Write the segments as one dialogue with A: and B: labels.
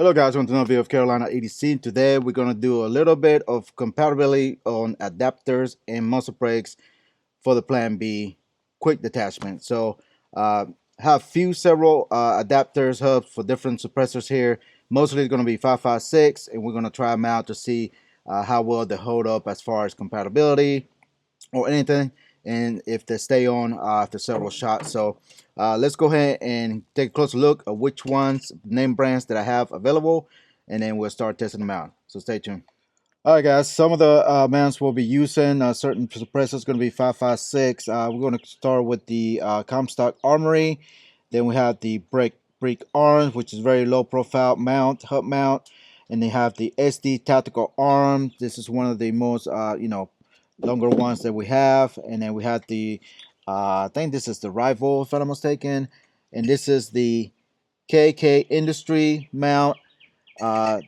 A: Hello guys, welcome to another video of Carolina EDC. Today we're going to do a little bit of compatibility on adapters and muzzle brakes for the Plan B quick detachment. So have several adapters, hubs for different suppressors here. Mostly it's going to be 556 and we're going to try them out to see how well they hold up as far as compatibility or anything, and if they stay on after several shots. So let's go ahead and take a closer look at which ones, name brands that I have available, and then we'll start testing them out. So stay tuned. All right, guys. Some of the mounts we'll be using, certain suppressors going to be 556. We're going to start with the Comstock Armory. Then we have the Breek Arms, which is very low profile mount, hub mount, and they have the SD Tactical Arms. This is one of the most longer ones that we have. And then we have the I think this is the Rival, if I'm not mistaken, and this is the KK Industry mount.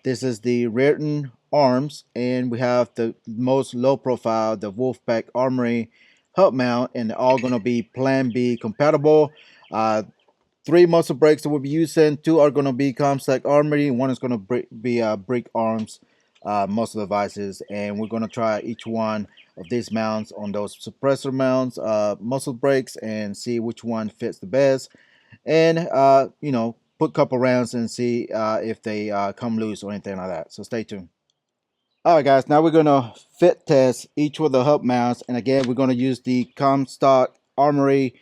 A: This is the Rearden Arms, and we have the most low profile, the Wolfpack Armory hub mount, and they're all going to be Plan B compatible. 3 muzzle brakes that we'll be using. 2 are going to be Comstock Armory. 1 is going to be Breek Arms muzzle devices, and we're going to try each one of these mounts on those suppressor mounts, muzzle brakes, and see which one fits the best. And put a couple rounds and see if they come loose or anything like that. So stay tuned. Alright guys, now we're going to fit test each of the hub mounts, and again we're going to use the Comstock Armory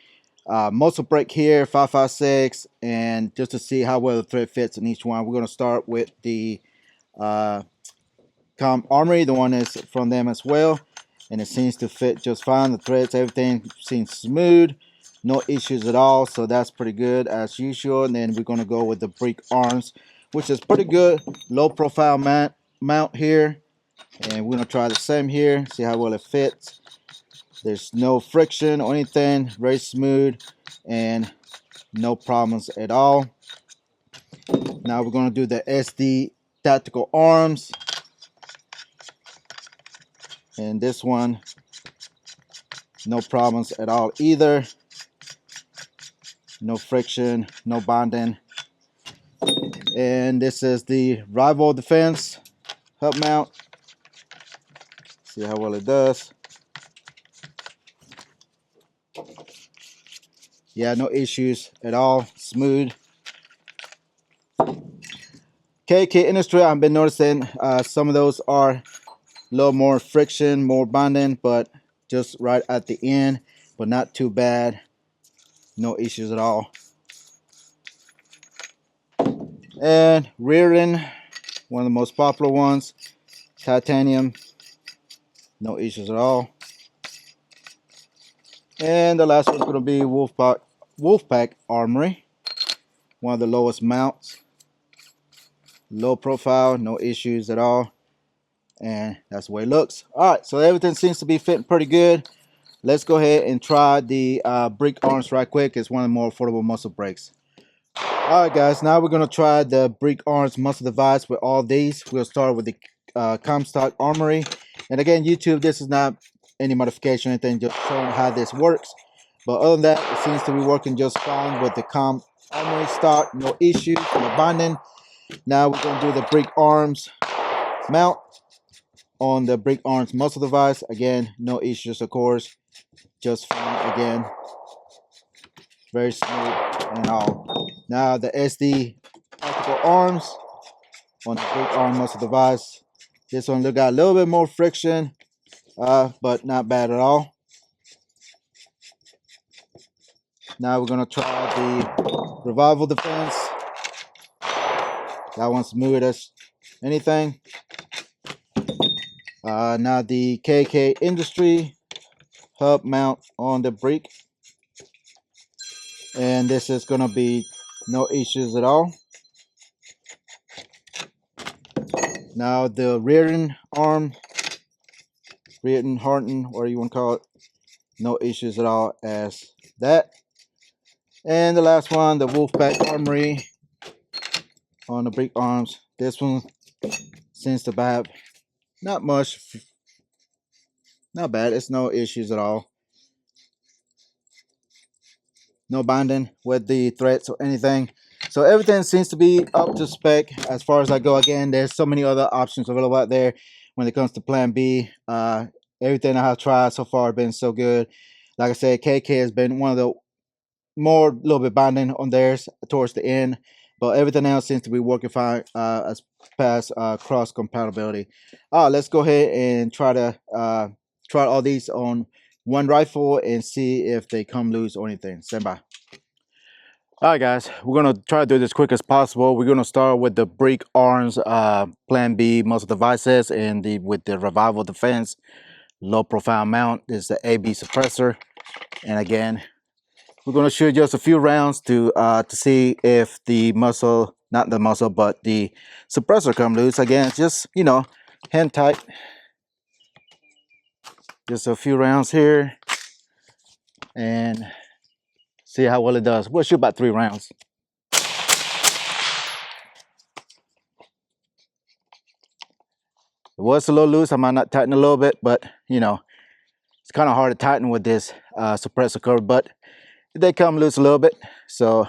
A: muzzle brake here, 556, and just to see how well the thread fits in each one. We're going to start with the Armory, the one that's from them as well, and it seems to fit just fine. The threads, everything seems smooth, no issues at all, so that's pretty good as usual. And then we're going to go with the Breek Arms, which is pretty good, low profile mount here, and we're going to try the same here, see how well it fits. There's no friction or anything, very smooth and no problems at all. Now we're going to do the SD Tactical Arms, and this one, no problems at all either. No friction, no bonding. And this is the Rival Defense hub mount. See how well it does. Yeah, no issues at all, smooth. KK Industry, I've been noticing some of those are a little more friction, more bonding, but just right at the end, but not too bad. No issues at all. And Rearden, one of the most popular ones, titanium, no issues at all. And the last one's going to be Wolfpack Armory, one of the lowest mounts, low profile, no issues at all, and that's the way it looks. Alright, so everything seems to be fitting pretty good. Let's go ahead and try the Breek Arms right quick. It's one of the more affordable muzzle brakes. Alright guys, now we're going to try the Breek Arms muzzle device with all these. We'll start with the Comstock Armory. And again, YouTube, this is not any modification or anything, just showing how this works. But other than that, it seems to be working just fine with the Armory stock, no issues, no bonding. Now we're going to do the Breek Arms mount on the Breek Arms muzzle device. Again, no issues, of course, just fine. Again, very smooth and all. Now the SD Tactical Arms on the Breek Arm muzzle device. This one got a little bit more friction, but not bad at all. Now we're gonna try the Revival Defense. That one's smooth as anything. Now the KK Industry hub mount on the Breek, and this is gonna be no issues at all. Now the Rearden Arm, Rearden, whatever you want to call it, no issues at all as that. And the last one, the Wolfpack Armory on the Breek Arms. This one seems to have not much, not bad. It's no issues at all. No binding with the threads or anything. So everything seems to be up to spec as far as I go. Again, there's so many other options available out there when it comes to Plan B. Everything I have tried so far has been so good. Like I said, KK has been one of the more little bit binding on theirs towards the end, but everything else seems to be working fine as past cross compatibility. Let's go ahead and try to try all these on one rifle and see if they come loose or anything. Stand by. All right, guys, we're gonna try to do this as quick as possible. We're gonna start with the Breek Arms Plan B muzzle devices and with the Revival Defense low profile mount. This is the AB suppressor, and again, we're gonna shoot just a few rounds to see if the muzzle, not the muzzle, but the suppressor come loose. Again, it's just, you know, hand tight. Just a few rounds here, and see how well it does. We'll shoot about 3 rounds. It was a little loose. I might not tighten a little bit, but you know, it's kind of hard to tighten with this suppressor cover, but they come loose a little bit. So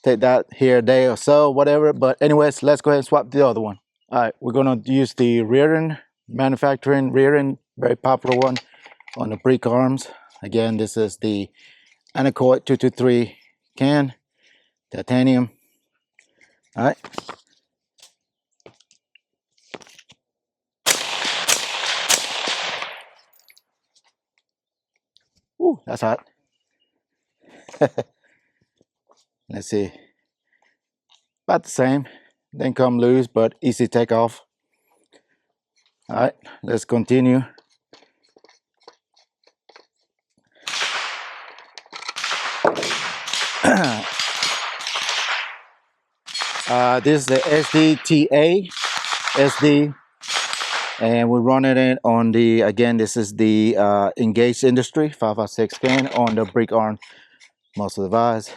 A: take that here a day or so, whatever. But anyways, let's go ahead and swap the other one. All right, we're gonna use the Rearden manufacturing, Rearden, very popular one on the Breek Arms. Again, this is the Anechoic 223 can, titanium. All right. Ooh, that's hot. Let's see. About the same. Didn't come loose, but easy take off. All right, let's continue. This is the SDTA SD, and we're running it on the, again, this is the Engaged Industry 556 can on the Breek Arm muzzle device.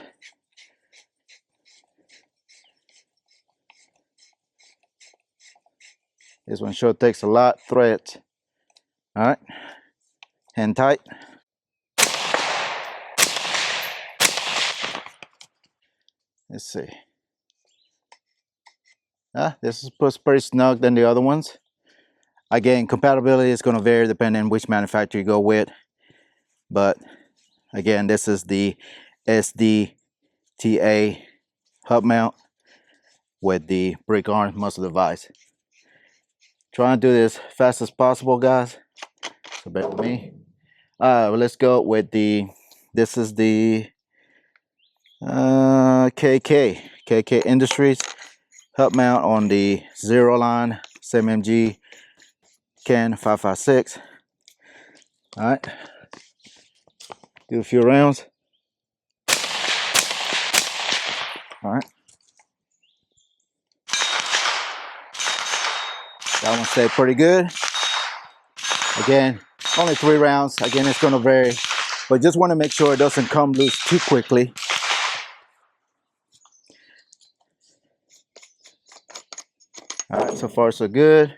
A: This one sure takes a lot threads. All right, hand tight. Let's see. This is pretty snug than the other ones. Again, compatibility is going to vary depending on which manufacturer you go with. But again, this is the SDTA hub mount with the Breek Arms muzzle device. Trying to do this fast as possible, guys. So bear with me. Well, let's go with the, this is the KK Industries hub mount on the Zero line 7mg can 556. All right, do a few rounds. All right, that one stayed pretty good. Again, only 3 rounds. Again, it's going to vary, but just want to make sure it doesn't come loose too quickly. All right, so far so good.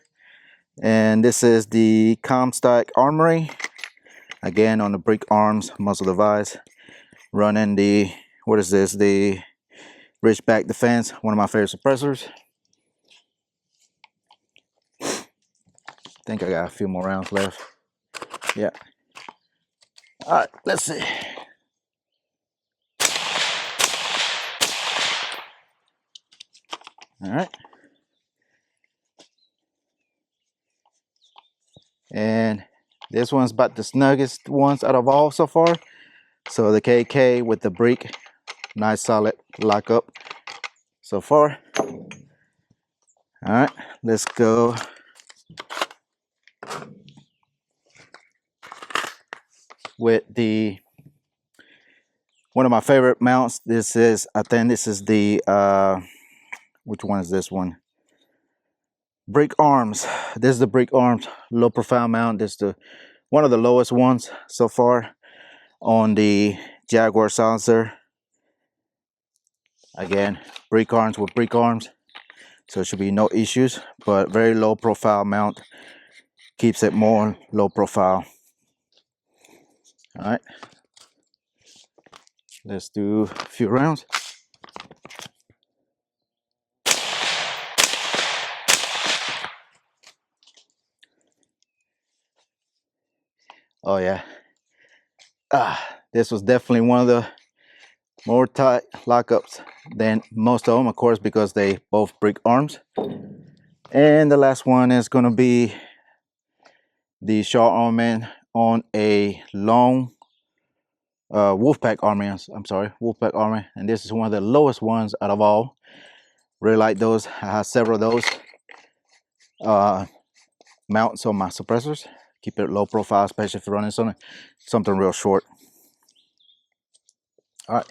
A: And this is the Comstock Armory, again on the Breek Arms muzzle device, running the, what is this, the Ridgeback Defense, one of my favorite suppressors. I think I got a few more rounds left. Yeah. All right, let's see. All right. And this one's about the snuggest ones out of all so far. So the KK with the Breek, nice solid lockup so far. All right, let's go. With the, one of my favorite mounts. This is, I think this is the, which one is this one? Breek Arms. This is the Breek Arms low profile mount. This is the one of the lowest ones so far on the Jaguar silencer. Again, Breek Arms with Breek Arms, so it should be no issues, but very low profile mount, keeps it more low profile. All right, let's do a few rounds. Oh yeah. This was definitely one of the more tight lockups than most of them, of course, because they both Breek Arms. And the last one is going to be the short armament on a long Wolfpack Armory. I'm sorry, Wolfpack Armory, and this is one of the lowest ones out of all. Really like those. I have several of those mounts on my suppressors. Keep it low profile, especially if you're running something real short. All right,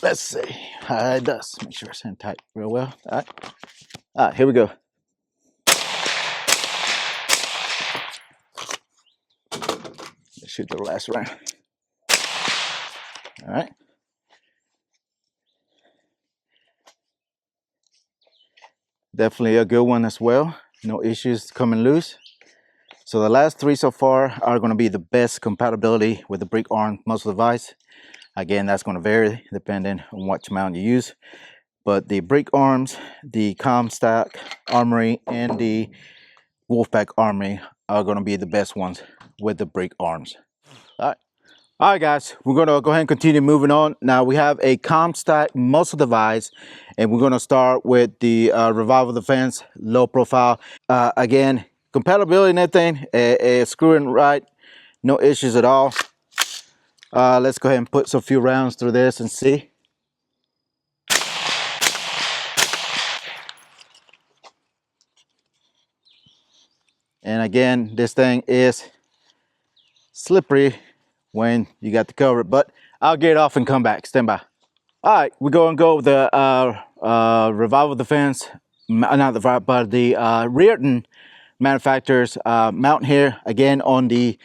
A: let's see how it does. Make sure it's in tight real well. All right, here we go. Let's shoot the last round. All right. Definitely a good one as well. No issues coming loose. So the last three so far are going to be the best compatibility with the Breek Arm muzzle device. Again, that's going to vary depending on what mount you use. But the Breek Arms, the Comstock Armory, and the Wolfpack Armory are going to be the best ones with the Breek Arms. All right, guys, we're going to go ahead and continue moving on. Now we have a Comstock muzzle device, and we're going to start with the Revival Defense low profile. Again, compatibility and everything, screwing right, no issues at all. Let's go ahead and put some few rounds through this and see. And again, this thing is slippery when you got the cover, but I'll get it off and come back. Stand by. All right, we're going to go with the Revival Defense, not the Revival, but the Rearden manufacturers mount here again on the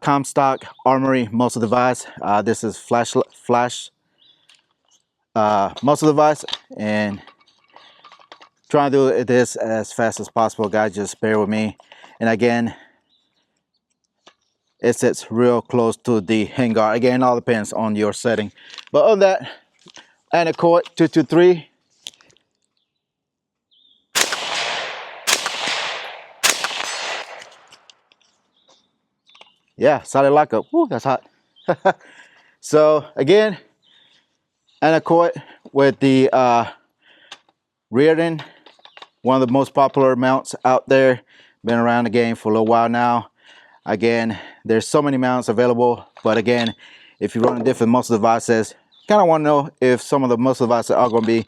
A: Comstock Armory muzzle device. This is flash muzzle device, and trying to do this as fast as possible, guys. Just bear with me. And again, it sits real close to the handguard. Again, all depends on your setting. But on that, and a cord 223. Yeah, solid lockup. Woo, that's hot. So again, and a cord with the Rearden, one of the most popular mounts out there. Been around the game for a little while now. Again, there's so many mounts available, but again, if you're running different muzzle devices, kind of want to know if some of the muzzle devices are going to be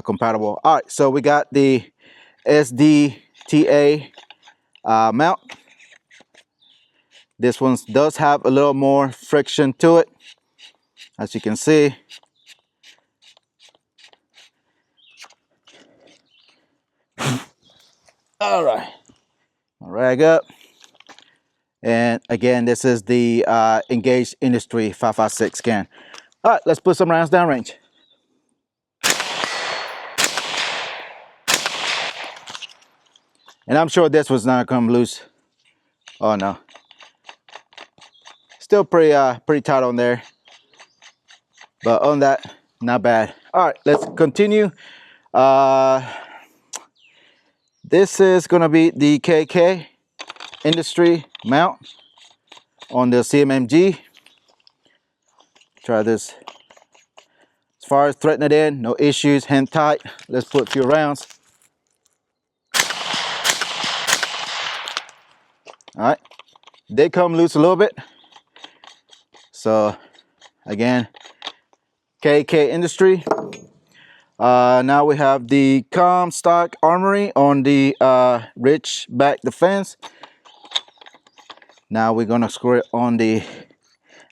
A: compatible. All right, so we got the SDTA mount. This one does have a little more friction to it, as you can see. All right, rag up. And again, this is the Engaged Industry 556 scan. All right, let's put some rounds downrange. And I'm sure this was not gonna come loose. Oh no. Still pretty tight on there. But on that, not bad. All right, let's continue. This is gonna be the KK Industry mount on the CMMG. Try this. As far as threading it in, no issues, hand tight. Let's put a few rounds. All right, they come loose a little bit. So again, KK Industry. Now we have the Comstock Armory on the Rich Back Defense. Now we're gonna screw it on the,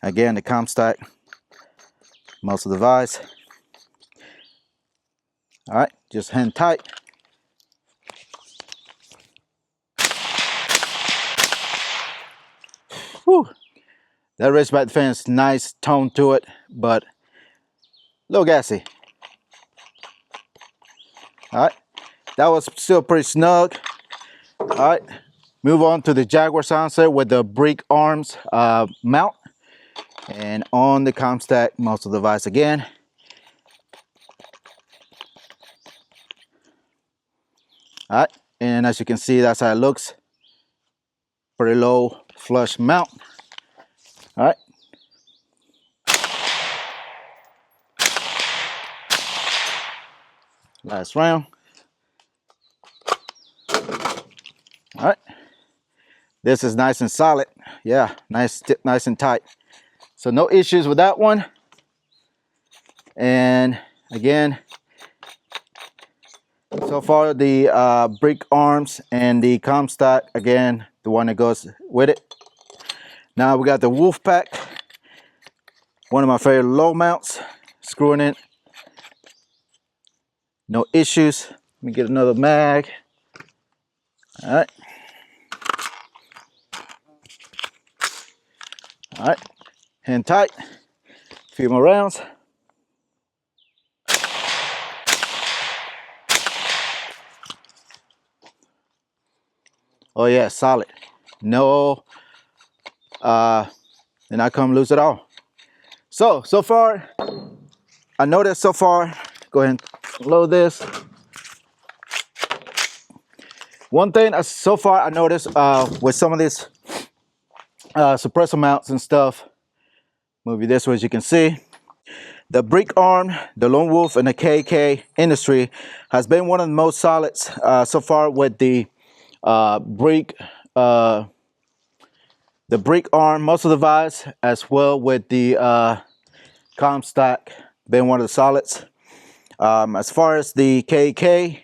A: again, the Comstock muzzle device. All right, just hand tight. Whew. That Rich Back Defense, nice tone to it, but a little gassy. All right, that was still pretty snug. All right, move on to the Jaguar silencer with the Breek Arms mount, and on the Comstock muzzle device again. All right, and as you can see, that's how it looks. Pretty low flush mount. All right. Last round. All right. This is nice and solid. Yeah, nice and tight. So no issues with that one. And again, so far the Breek Arms and the Comstock, again, the one that goes with it. Now we got the Wolfpack, one of my favorite low mounts, screwing in. No issues. Let me get another mag. All right. All right. Hand tight. A few more rounds. Oh yeah, solid. No, did not come loose at all. So far, I noticed so far, go ahead and load this. One thing so far I noticed with some of these suppressor mounts and stuff, move you this way as you can see, the Breek Arm, the Lone Wolf, and the KK industry has been one of the most solids so far with the Breek Arm muzzle device, as well with the Comstock, been one of the solids. As far as the KK,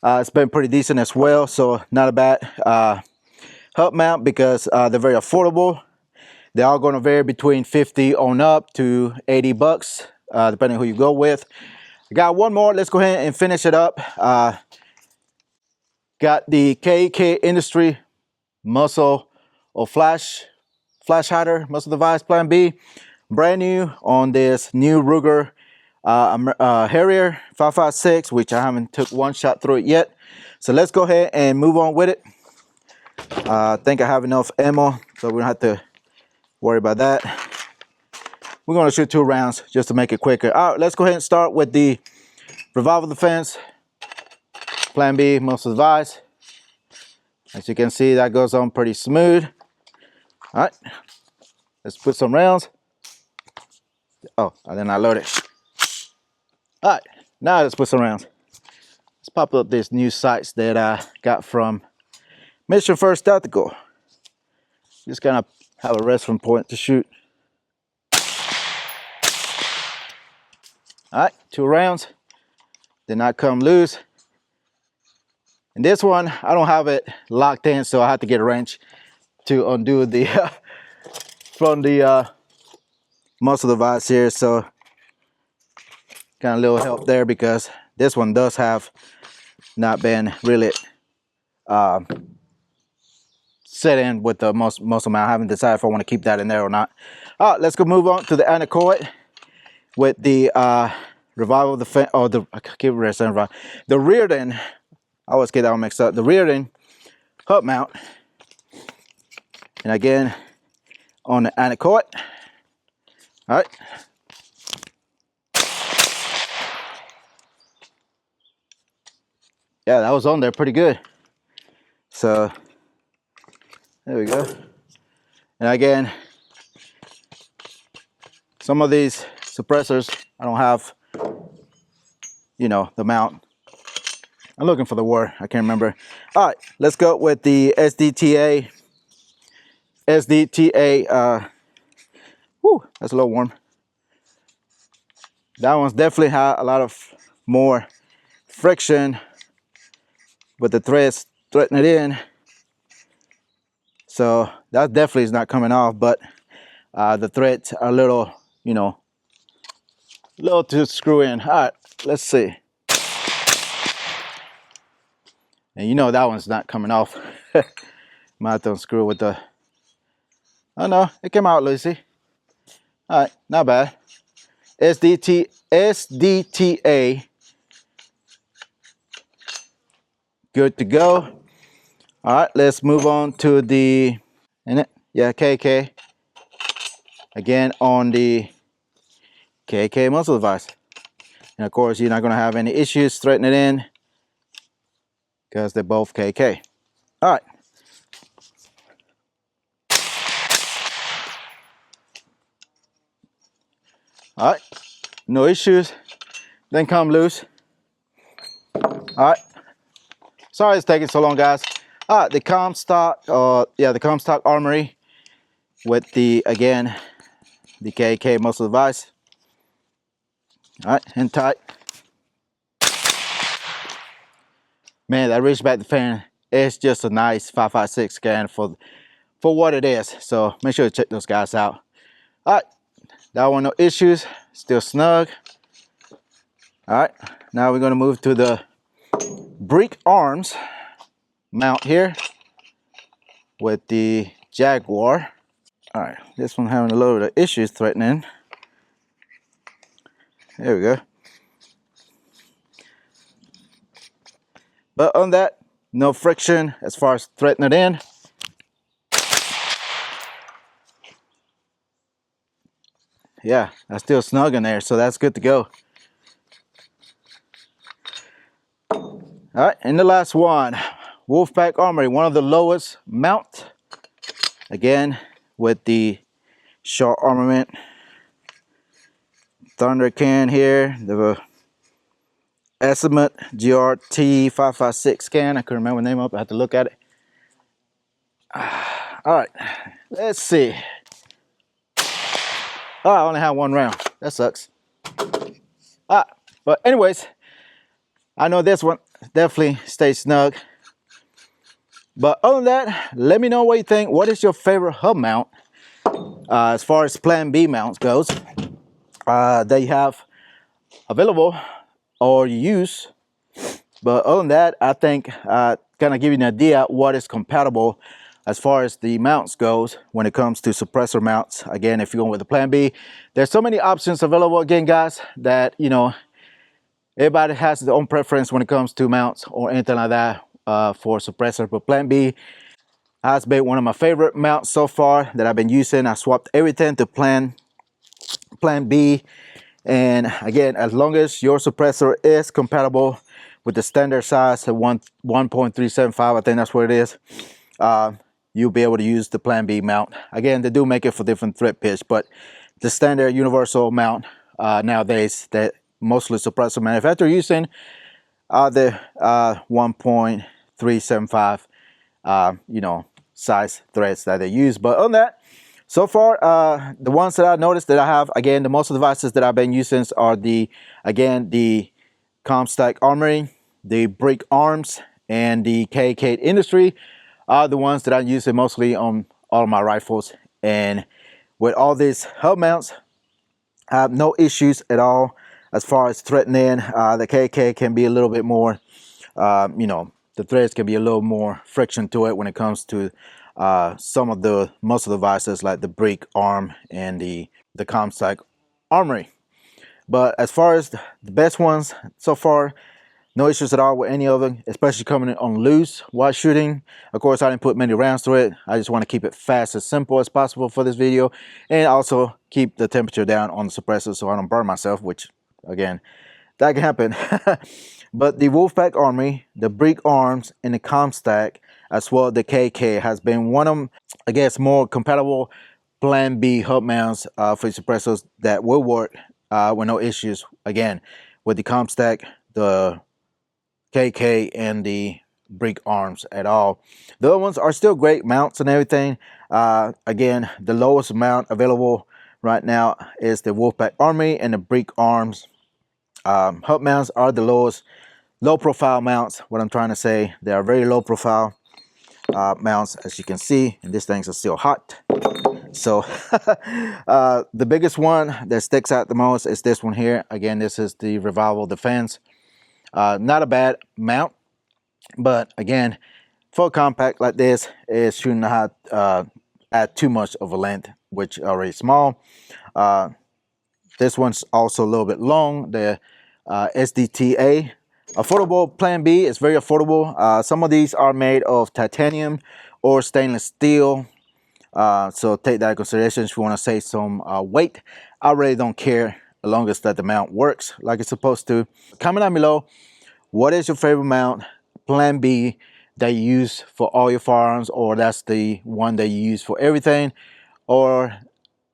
A: it's been pretty decent as well, so not a bad hub mount because they're very affordable. They're all going to vary between 50 on up to 80 bucks, depending on who you go with. I got one more. Let's go ahead and finish it up. Got the KK Industry muzzle or flash hider muzzle device Plan B, brand new on this new Ruger Harrier 5.56, which I haven't took one shot through it yet. So let's go ahead and move on with it. I think I have enough ammo, so we don't have to worry about that. We're going to shoot 2 rounds just to make it quicker. All right, let's go ahead and start with the revolver defense Plan B muzzle device. As you can see, that goes on pretty smooth. All right, let's put some rounds. Oh, I did not load it. All right, now let's put some rounds. Let's pop up these new sights that I got from Mission First Tactical. Just kind of have a reference point to shoot. All right, 2 rounds. Did not come loose. And this one, I don't have it locked in, so I have to get a wrench to undo the from the muzzle device here. So kind of little help there because this one does have not been really set in with the muzzle mount. I haven't decided if I want to keep that in there or not. All right, let's go move on to the anechoic with the revolver defense, or the, I keep saying the Rearden. I always get that one mixed up. The Rearden hub mount, and again on the anechoic. All right. Yeah, that was on there pretty good. So there we go. And again, some of these suppressors, I don't have, you know, the mount. I'm looking for the word, I can't remember. All right, let's go with the SDTA. Whew, that's a little warm. That one's definitely had a lot of more friction with the threads threading it in. So that definitely is not coming off, but the threads are a little, you know, a little to screw in. All right, let's see. And you know that one's not coming off. Might have to unscrew with the, oh no, it came out loosey. All right, not bad. SDTA, good to go. All right, let's move on to the, yeah, KK. Again on the KK muzzle device. And of course, you're not gonna have any issues threading it in because they're both KK. All right. All right, no issues. Then come loose. All right. Sorry it's taking so long, guys. All right, the Comstock, the Comstock Armory with the, again, the KK muzzle device. All right, and tight. Man, that Ridgeback fan is just a nice 5.56 scan for what it is. So make sure to check those guys out. All right, that one no issues, still snug. All right, now we're gonna move to the Breek Arms mount here with the Jaguar. All right, this one having a little bit of issues threatening. There we go. But on that, no friction as far as threading it in. Yeah, that's still snug in there, so that's good to go. All right, and the last one, Wolfpack Armory, one of the lowest mount. Again, with the short armament. Thunder can here, the Estimate GRT 5.56 scan. I couldn't remember the name of it, I had to look at it. All right, let's see. Oh, I only have one round. That sucks. But anyways, I know this one definitely stays snug. But other than that, let me know what you think. What is your favorite hub mount as far as Plan B mounts goes that you have available or use? But other than that, I think kind of give you an idea what is compatible as far as the mounts goes when it comes to suppressor mounts. Again, if you're going with the Plan B, there's so many options available again, guys, that, you know, everybody has their own preference when it comes to mounts or anything like that for suppressor. But Plan B has been one of my favorite mounts so far that I've been using. I swapped everything to Plan B. And again, as long as your suppressor is compatible with the standard size at 1.375, I think that's what it is, you'll be able to use the Plan B mount. Again, they do make it for different thread pitch, but the standard universal mount nowadays that mostly suppressor manufacturers using are the 1.375 you know, size threads that they use. But on that, so far the ones that I noticed that I have, again, the most devices that I've been using are the Comstock Armory, the Breek Arms, and the KK Industry are the ones that I use mostly on all of my rifles. And with all these hub mounts, I have no issues at all as far as threading. The KK can be a little bit more, you know, the threads can be a little more friction to it when it comes to some of the muzzle devices like the Breek Arm and the Comstock Armory. But as far as the best ones so far, no issues at all with any of them, especially coming in on loose while shooting. Of course, I didn't put many rounds through it. I just want to keep it fast as simple as possible for this video, and also keep the temperature down on the suppressor so I don't burn myself, which, again, that can happen. But the Wolfpack Armory, the Breek Arms, and the Comstock, as well the KK, has been one of, I guess, more compatible Plan B hub mounts for suppressors that will work with no issues, again, with the Comstock, the KK, and the Breek Arms at all. The other ones are still great mounts and everything. Again, the lowest mount available right now is the Wolfpack Armory, and the Breek Arms hub mounts are the lowest low profile mounts. What I'm trying to say, they are very low profile mounts, as you can see, and these things are still hot. So the biggest one that sticks out the most is this one here. Again, this is the Revival Defense. Not a bad mount, but again, for a compact like this, it shouldn't have add too much of a length, which already small. This one's also a little bit long. The SDTA affordable Plan B is very affordable. Some of these are made of titanium or stainless steel, so take that into consideration if you want to save some weight. I really don't care as long as that the mount works like it's supposed to. Comment down below, what is your favorite mount, Plan B, that you use for all your firearms, or that's the one that you use for everything, or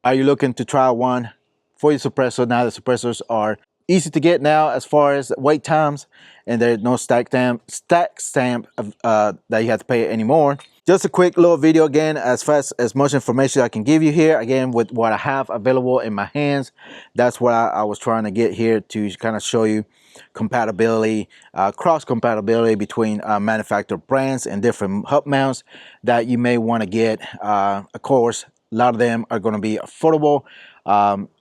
A: are you looking to try one for your suppressor. Now the suppressors are easy to get now as far as wait times, and there's no stack stamp that you have to pay anymore. Just a quick little video again, as much information I can give you here. Again, with what I have available in my hands, that's what I was trying to get here to kind of show you compatibility, cross compatibility between manufacturer brands and different hub mounts that you may want to get. Of course, a lot of them are going to be affordable.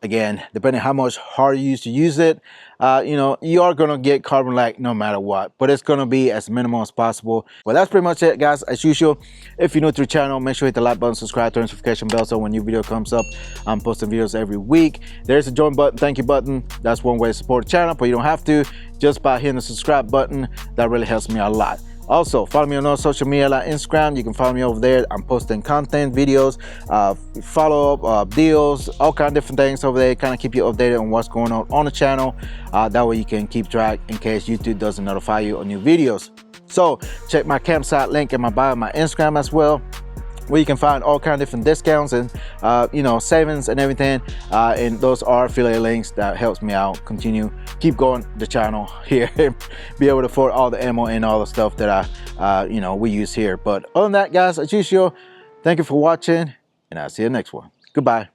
A: Again, depending how much hard you used to use it, you know, you are going to get carbon lag no matter what, but it's going to be as minimal as possible. Well, that's pretty much it, guys. As usual, if you're new to the channel, make sure you hit the like button, subscribe, turn notification bell so when new video comes up, I'm posting videos every week. There's a join button, thank you button. That's one way to support the channel, but you don't have to. Just by hitting the subscribe button, that really helps me a lot. Also, follow me on all social media like Instagram. You can follow me over there. I'm posting content, videos, follow-up, deals, all kind of different things over there. Kind of keep you updated on what's going on the channel. That way you can keep track in case YouTube doesn't notify you on new videos. So check my campsite link in my bio, my Instagram as well, where you can find all kind of different discounts and you know, savings and everything, and those are affiliate links that helps me out keep going the channel here and be able to afford all the ammo and all the stuff that you know, we use here. But other than that, guys, as usual, thank you for watching, and I'll see you next one. Goodbye.